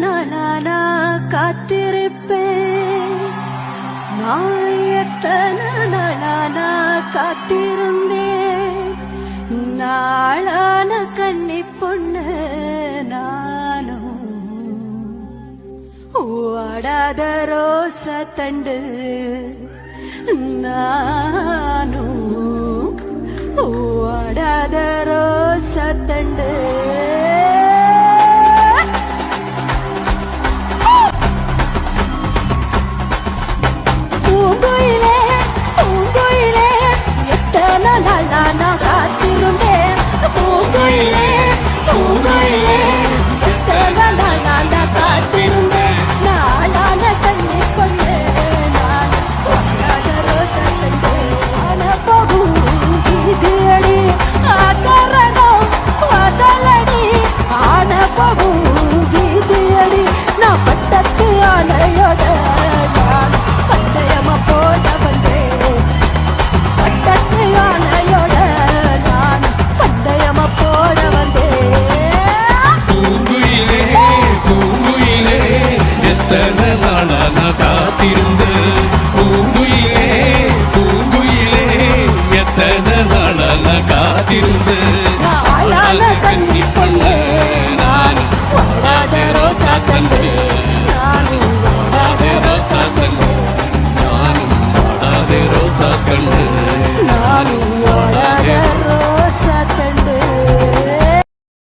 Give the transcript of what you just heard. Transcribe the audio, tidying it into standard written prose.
நாளானா காத்திருப்பேன். நான் எத்தனை நாளானா காத்திருந்தேன். நாளான கண்ணி பொண்ணு நானும் வாடாத ரோச தண்டு நானும் வாடாத ரோச தண்டு. பூங்குயிலே பூங்குயிலே எத்தனை நாளா நான் காத்திருந்தேன். பூங்குயிலே பூங்குயிலே எத்தனை நாளா நான் காத்திருந்தேன். நாளான கண்ணி பொண்ணு நான் வாடாத ரோச தண்டு. போகும் இது அடி ஆசரகம் வாசலடி ஆன போகும் இது அடி. நான் பட்டத்து ஆனையோட நான் பந்தயமா போட வந்தேன். பட்டத்து ஆனையோட நான் பந்தயமா போட வந்தேன். பூங்குயிலே பூங்குயிலே எத்தனை நாளா நான் காத்திருந்தேன். பூங்குயிலே பூங்குயிலே எத்தனை நாளா நான் காத்திருந்தேன். நாளான கண்ணி பொண்ணு